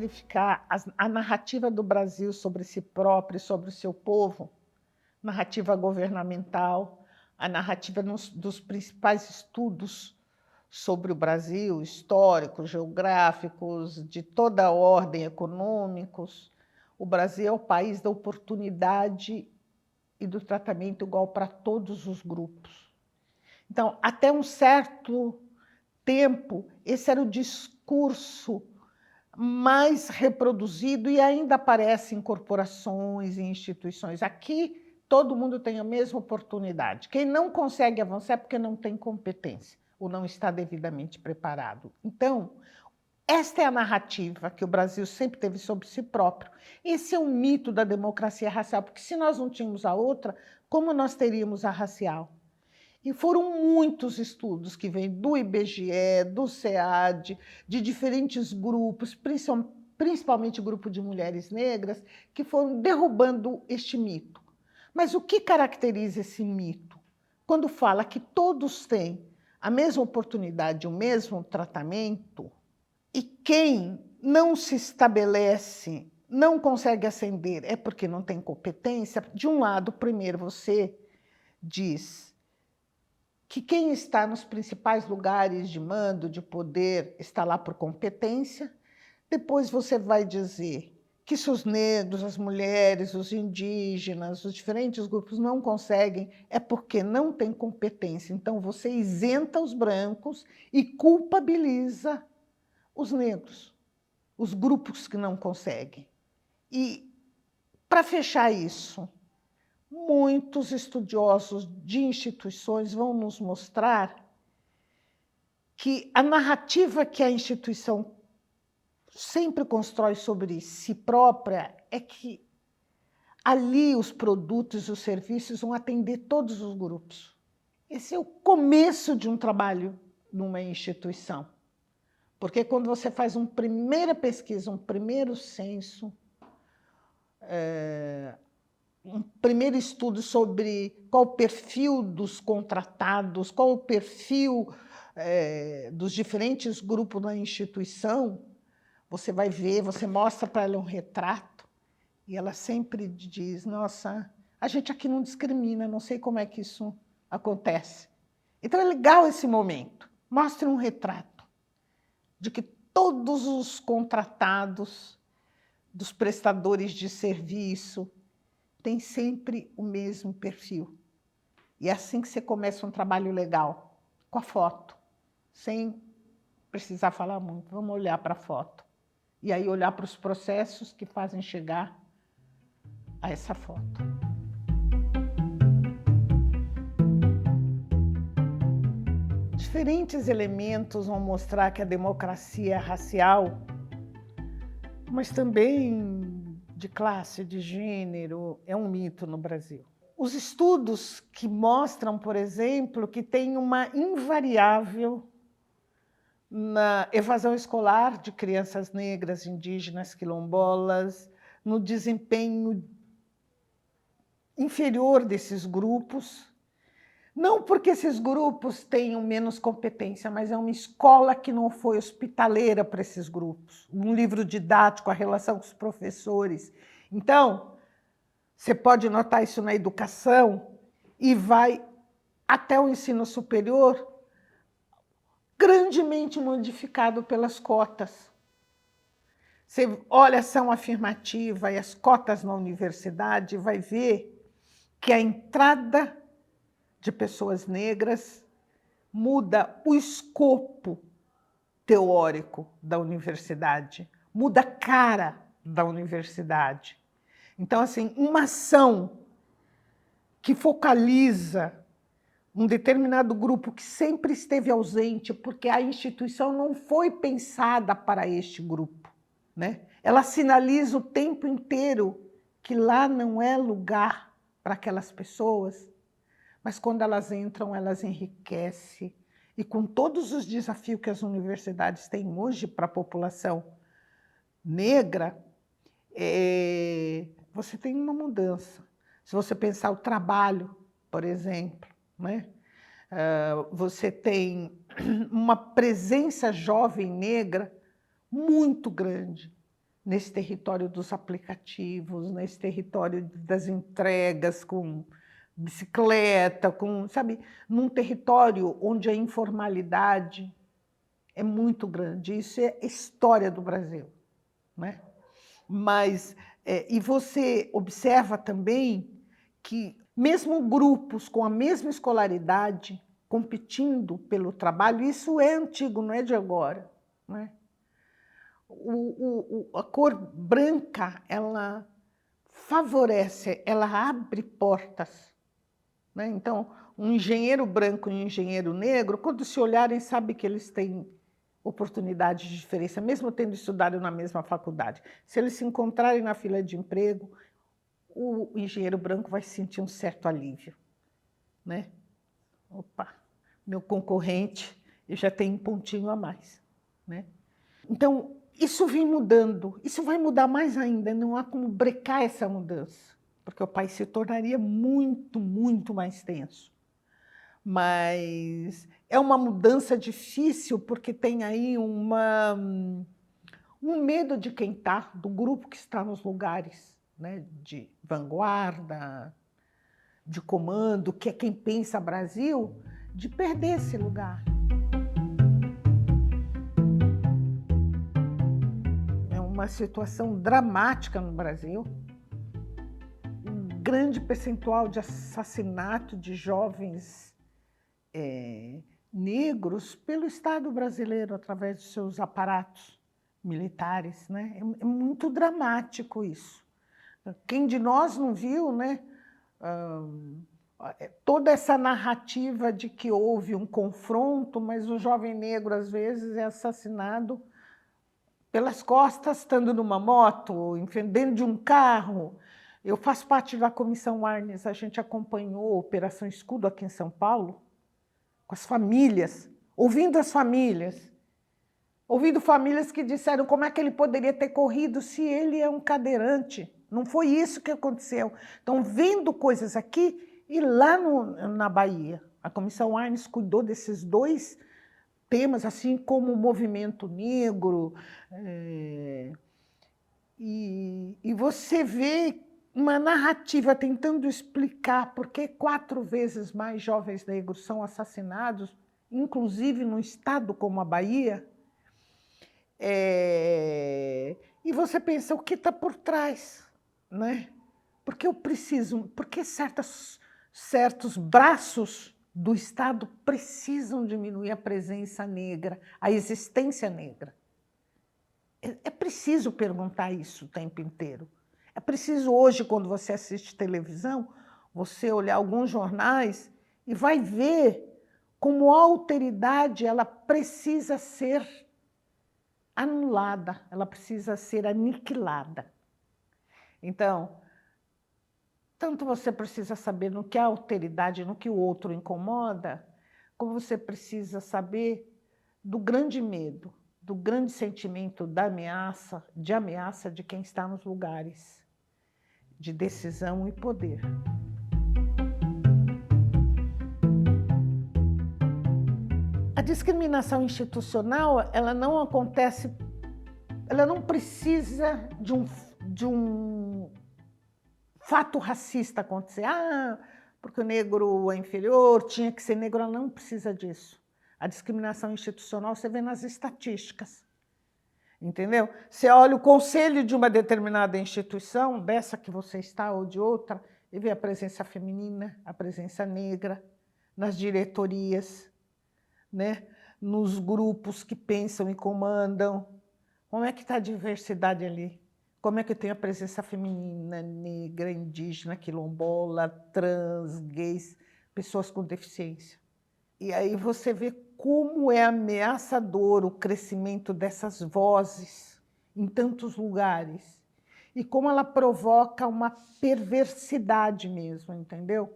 verificar a narrativa do Brasil sobre si próprio e sobre o seu povo, narrativa governamental, a narrativa dos principais estudos sobre o Brasil, históricos, geográficos, de toda a ordem, econômicos, o Brasil é o país da oportunidade e do tratamento igual para todos os grupos. Então, até um certo tempo, esse era o discurso mais reproduzido e ainda aparece em corporações e instituições. Aqui, todo mundo tem a mesma oportunidade. Quem não consegue avançar é porque não tem competência ou não está devidamente preparado. Então, esta é a narrativa que o Brasil sempre teve sobre si próprio. Esse é um mito da democracia racial, porque se nós não tínhamos a outra, como nós teríamos a racial? E foram muitos estudos que vêm do IBGE, do SEAD, de diferentes grupos, principalmente o grupo de mulheres negras, que foram derrubando este mito. Mas o que caracteriza esse mito? Quando fala que todos têm a mesma oportunidade, o mesmo tratamento, e quem não se estabelece, não consegue ascender, é porque não tem competência. De um lado, primeiro você diz que quem está nos principais lugares de mando, de poder, está lá por competência. Depois você vai dizer que se os negros, as mulheres, os indígenas, os diferentes grupos não conseguem, é porque não tem competência. Então você isenta os brancos e culpabiliza os negros, os grupos que não conseguem. E, para fechar isso, muitos estudiosos de instituições vão nos mostrar que a narrativa que a instituição sempre constrói sobre si própria é que ali os produtos e os serviços vão atender todos os grupos. Esse é o começo de um trabalho numa instituição. Porque quando você faz uma primeira pesquisa, um primeiro censo, um primeiro estudo sobre qual o perfil dos contratados, qual o perfil dos diferentes grupos na instituição, você vai ver, você mostra para ela um retrato, e ela sempre diz, nossa, a gente aqui não discrimina, não sei como é que isso acontece. Então é legal esse momento, mostre um retrato de que todos os contratados, dos prestadores de serviço, têm sempre o mesmo perfil. E é assim que você começa um trabalho legal, com a foto, sem precisar falar muito. Vamos olhar para a foto. E aí olhar para os processos que fazem chegar a essa foto. Diferentes elementos vão mostrar que a democracia é racial, mas também de classe, de gênero, é um mito no Brasil. Os estudos que mostram, por exemplo, que tem uma invariável na evasão escolar de crianças negras, indígenas, quilombolas, no desempenho inferior desses grupos, não porque esses grupos tenham menos competência, mas é uma escola que não foi hospitaleira para esses grupos, um livro didático, a relação com os professores. Então, você pode notar isso na educação e vai até o ensino superior, grandemente modificado pelas cotas. Você olha a ação afirmativa e as cotas na universidade, vai ver que a entrada de pessoas negras muda o escopo teórico da universidade, muda a cara da universidade. Então, assim, uma ação que focaliza um determinado grupo que sempre esteve ausente, porque a instituição não foi pensada para este grupo, né? Ela sinaliza o tempo inteiro que lá não é lugar para aquelas pessoas, mas quando elas entram, elas enriquecem. E com todos os desafios que as universidades têm hoje para a população negra, você tem uma mudança. Se você pensar o trabalho, por exemplo, né? Você tem uma presença jovem negra muito grande nesse território dos aplicativos, nesse território das entregas com bicicleta, sabe, num território onde a informalidade é muito grande. Isso é história do Brasil, né? Mas, e você observa também que mesmo grupos com a mesma escolaridade competindo pelo trabalho, isso é antigo, não é de agora, né? A cor branca, ela favorece, ela abre portas, né? Então, um engenheiro branco e um engenheiro negro, quando se olharem, sabe que eles têm oportunidade de diferença, mesmo tendo estudado na mesma faculdade. Se eles se encontrarem na fila de emprego, o engenheiro branco vai sentir um certo alívio, né? Opa, meu concorrente, eu já tenho um pontinho a mais, né? Então, isso vem mudando, isso vai mudar mais ainda, não há como brecar essa mudança, porque o país se tornaria muito, muito mais tenso. Mas é uma mudança difícil, porque tem aí um medo de quem está, do grupo que está nos lugares, né, de vanguarda, de comando, que é quem pensa Brasil, de perder esse lugar. É uma situação dramática no Brasil. Um grande percentual de assassinato de jovens negros pelo Estado brasileiro, através de seus aparatos militares, né? É muito dramático isso. Quem de nós não viu, né? Toda essa narrativa de que houve um confronto, mas o jovem negro, às vezes, é assassinado pelas costas, estando numa moto, dentro de um carro. Eu faço parte da Comissão Arnes, a gente acompanhou a Operação Escudo aqui em São Paulo, com as famílias, ouvindo as famílias, ouvindo famílias que disseram como é que ele poderia ter corrido se ele é um cadeirante. Não foi isso que aconteceu. Então, vendo coisas aqui e lá na Bahia. A Comissão Arnes cuidou desses dois temas, assim como o movimento negro. E você vê uma narrativa tentando explicar por que 4 vezes mais jovens negros são assassinados, inclusive num estado como a Bahia. E você pensa, o que está por trás, né? Porque certos braços do Estado precisam diminuir a presença negra, a existência negra. É preciso perguntar isso o tempo inteiro. É preciso hoje, quando você assiste televisão, você olhar alguns jornais e vai ver como a alteridade ela precisa ser anulada, ela precisa ser aniquilada. Então, tanto você precisa saber no que a alteridade, no que o outro incomoda, como você precisa saber do grande medo, do grande sentimento da ameaça de quem está nos lugares de decisão e poder. A discriminação institucional, ela não acontece, ela não precisa de um fato racista acontecer. Porque o negro é inferior, tinha que ser negro. Ela não precisa disso. A discriminação institucional você vê nas estatísticas. Entendeu? Você olha o conselho de uma determinada instituição, dessa que você está ou de outra, e vê a presença feminina, a presença negra, nas diretorias, né? Nos grupos que pensam e comandam. Como é que está a diversidade ali? Como é que tem a presença feminina, negra, indígena, quilombola, trans, gays, pessoas com deficiência? E aí você vê como é ameaçador o crescimento dessas vozes em tantos lugares e como ela provoca uma perversidade mesmo, entendeu?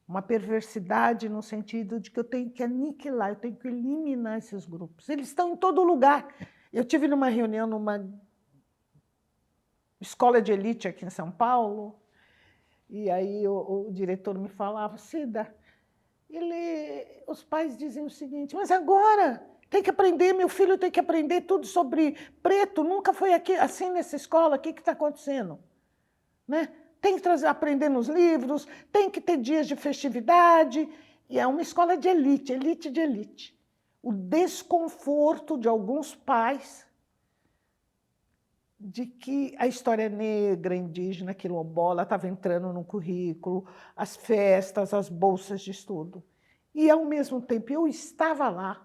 Uma perversidade no sentido de que eu tenho que aniquilar, eu tenho que eliminar esses grupos. Eles estão em todo lugar. Eu tive numa reunião numa escola de elite aqui em São Paulo, e aí o diretor me falava, Cida, os pais dizem o seguinte, mas agora tem que aprender, meu filho tem que aprender tudo sobre preto, nunca foi aqui assim nessa escola, o que está acontecendo? Né? Tem que aprender nos livros, tem que ter dias de festividade, e é uma escola de elite, elite de elite. O desconforto de alguns pais de que a história negra, indígena, quilombola estava entrando no currículo, as festas, as bolsas de estudo. E, ao mesmo tempo, eu estava lá,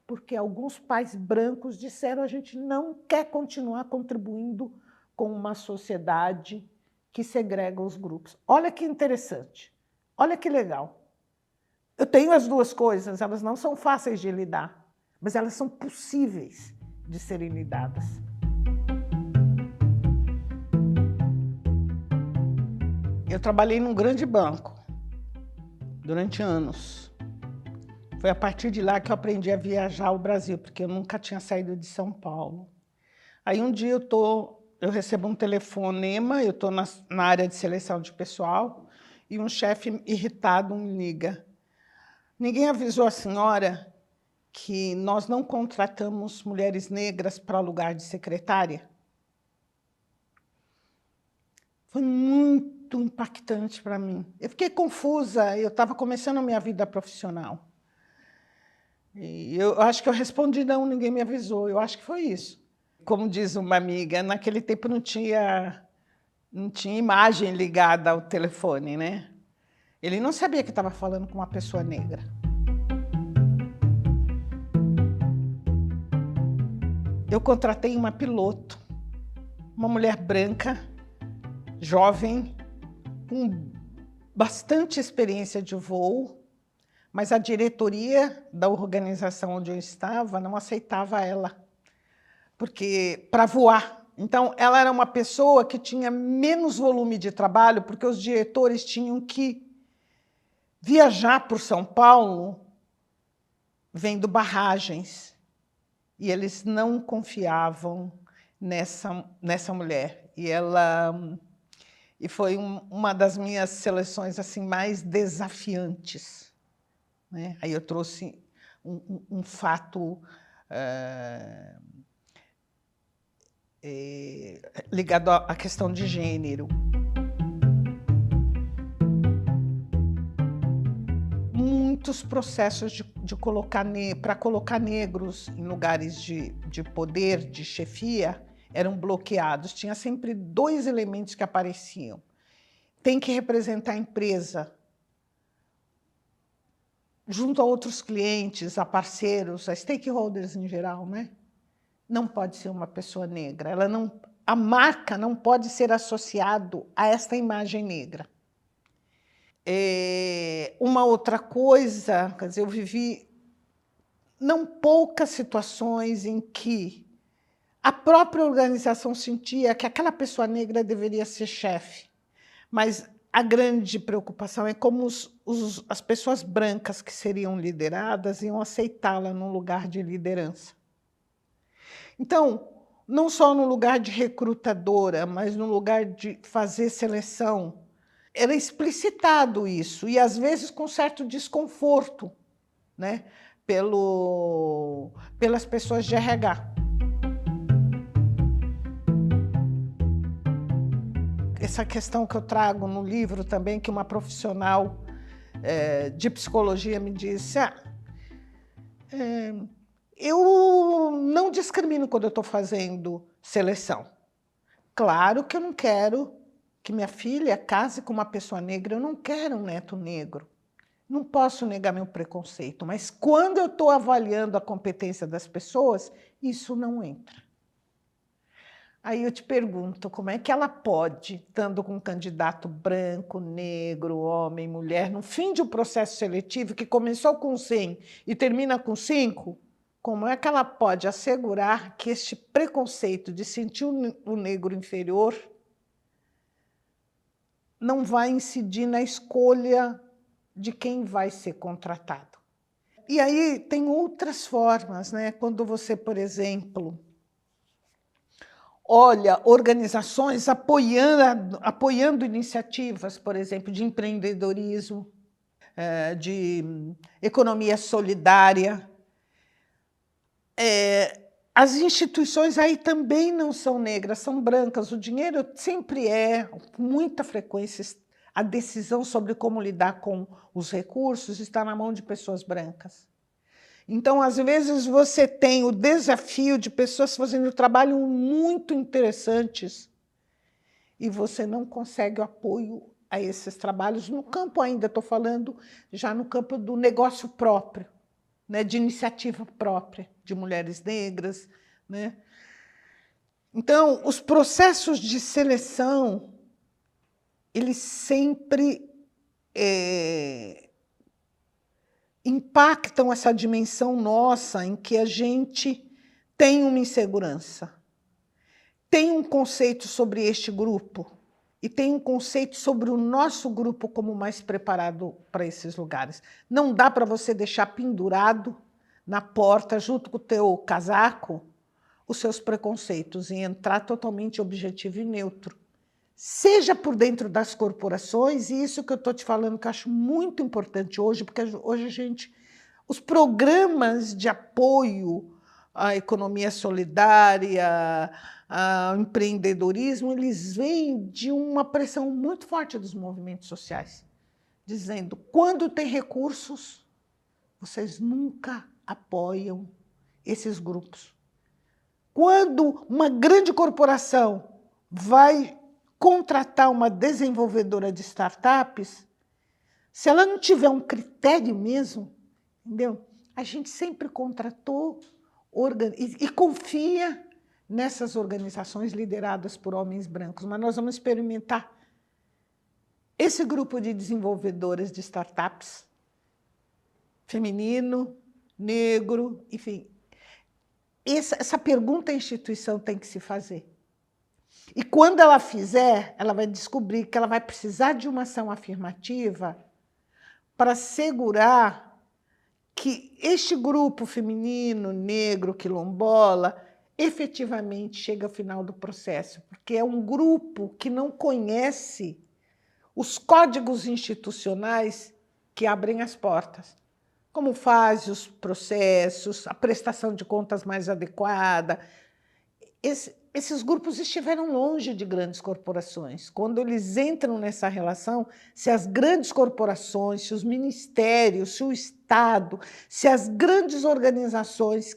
porque alguns pais brancos disseram a gente não quer continuar contribuindo com uma sociedade que segrega os grupos. Olha que interessante, olha que legal. Eu tenho as duas coisas, elas não são fáceis de lidar, mas elas são possíveis de serem lidadas. Eu trabalhei num grande banco durante anos. Foi a partir de lá que eu aprendi a viajar ao Brasil, porque eu nunca tinha saído de São Paulo. Aí um dia eu recebo um telefonema, eu estou na área de seleção de pessoal, e um chefe irritado me liga. Ninguém avisou a senhora que nós não contratamos mulheres negras para lugar de secretária? Foi muito impactante para mim. Eu fiquei confusa, eu estava começando a minha vida profissional. E eu acho que eu respondi, não, ninguém me avisou, eu acho que foi isso. Como diz uma amiga, naquele tempo não tinha imagem ligada ao telefone, né? Ele não sabia que estava falando com uma pessoa negra. Eu contratei uma piloto, uma mulher branca, jovem, com bastante experiência de voo, mas a diretoria da organização onde eu estava não aceitava ela, porque para voar. Então, ela era uma pessoa que tinha menos volume de trabalho, porque os diretores tinham que viajar por São Paulo vendo barragens, e eles não confiavam nessa mulher. E foi uma das minhas seleções assim, mais desafiantes, né? Aí eu trouxe um fato ligado à questão de gênero. Muitos processos para colocar negros em lugares de poder, de chefia, eram bloqueados. Tinha sempre dois elementos que apareciam. Tem que representar a empresa junto a outros clientes, a parceiros, a stakeholders em geral, né? Não pode ser uma pessoa negra. A marca não pode ser associado a esta imagem negra. Uma outra coisa, quer dizer, eu vivi não poucas situações em que a própria organização sentia que aquela pessoa negra deveria ser chefe, mas a grande preocupação é como as pessoas brancas que seriam lideradas iam aceitá-la no lugar de liderança. Então, não só no lugar de recrutadora, mas no lugar de fazer seleção, era explicitado isso, e às vezes com certo desconforto, né, pelas pessoas de RH. Essa questão que eu trago no livro também, que uma profissional de psicologia me disse, eu não discrimino quando eu estou fazendo seleção. Claro que eu não quero que minha filha case com uma pessoa negra, eu não quero um neto negro. Não posso negar meu preconceito, mas quando eu estou avaliando a competência das pessoas, isso não entra. Aí eu te pergunto, como é que ela pode, estando com um candidato branco, negro, homem, mulher, no fim de um processo seletivo que começou com 100 e termina com 5, como é que ela pode assegurar que este preconceito de sentir o negro inferior não vai incidir na escolha de quem vai ser contratado? E aí tem outras formas, né? Quando você, por exemplo, olha organizações apoiando iniciativas, por exemplo, de empreendedorismo, de economia solidária, As instituições aí também não são negras, são brancas. O dinheiro sempre com muita frequência, a decisão sobre como lidar com os recursos está na mão de pessoas brancas. Então, às vezes, você tem o desafio de pessoas fazendo trabalhos muito interessantes e você não consegue o apoio a esses trabalhos no campo ainda, estou falando já no campo do negócio próprio, né, de iniciativa própria de mulheres negras, né? Então, os processos de seleção, eles sempre impactam essa dimensão nossa em que a gente tem uma insegurança, tem um conceito sobre este grupo e tem um conceito sobre o nosso grupo como mais preparado para esses lugares. Não dá para você deixar pendurado na porta, junto com o teu casaco, os seus preconceitos e entrar totalmente objetivo e neutro. Seja por dentro das corporações, e isso que eu estou te falando que eu acho muito importante hoje, porque hoje os programas de apoio à economia solidária, ao empreendedorismo, eles vêm de uma pressão muito forte dos movimentos sociais, dizendo, quando tem recursos, vocês nunca apoiam esses grupos. Quando uma grande corporação vai contratar uma desenvolvedora de startups, se ela não tiver um critério mesmo, entendeu? A gente sempre contratou e confia nessas organizações lideradas por homens brancos, mas nós vamos experimentar esse grupo de desenvolvedoras de startups, feminino, negro, enfim. Essa pergunta a instituição tem que se fazer. E quando ela fizer, ela vai descobrir que ela vai precisar de uma ação afirmativa para assegurar que este grupo feminino, negro, quilombola, efetivamente chega ao final do processo, porque é um grupo que não conhece os códigos institucionais que abrem as portas. Como faz os processos, a prestação de contas mais adequada. Esses grupos estiveram longe de grandes corporações. Quando eles entram nessa relação, se as grandes corporações, se os ministérios, se o Estado, se as grandes organizações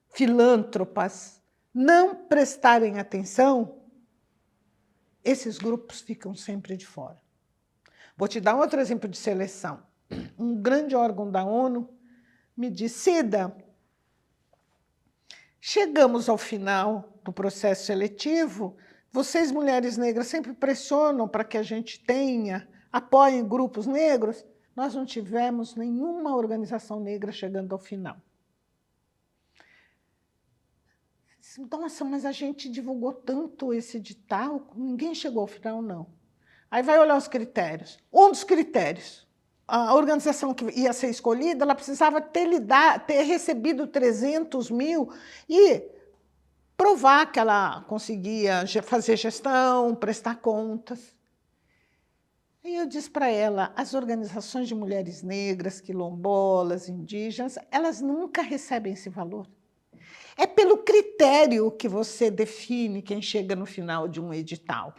filântropas não prestarem atenção, esses grupos ficam sempre de fora. Vou te dar um outro exemplo de seleção. Um grande órgão da ONU me disse, Cida, chegamos ao final do processo seletivo, vocês, mulheres negras, sempre pressionam para que a gente apoiem grupos negros. Nós não tivemos nenhuma organização negra chegando ao final. Nossa, mas a gente divulgou tanto esse edital, ninguém chegou ao final, não. Aí vai olhar os critérios. Um dos critérios, a organização que ia ser escolhida, ela precisava ter recebido 300 mil e provar que ela conseguia fazer gestão, prestar contas. E eu disse para ela, as organizações de mulheres negras, quilombolas, indígenas, elas nunca recebem esse valor. É pelo critério que você define quem chega no final de um edital.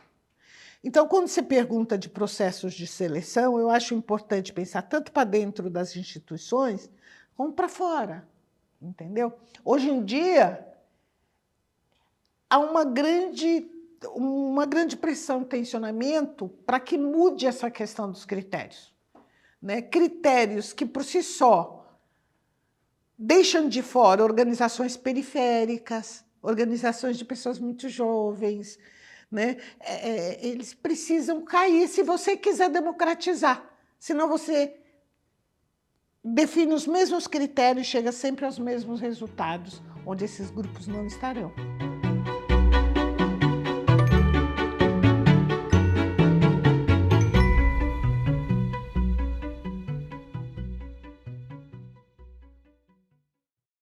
Então, quando você pergunta de processos de seleção, eu acho importante pensar tanto para dentro das instituições como para fora, entendeu? Hoje em dia, há uma grande pressão, tensionamento para que mude essa questão dos critérios, né? Critérios que, por si só, deixam de fora organizações periféricas, organizações de pessoas muito jovens, né? Eles precisam cair se você quiser democratizar, senão você define os mesmos critérios e chega sempre aos mesmos resultados, onde esses grupos não estarão.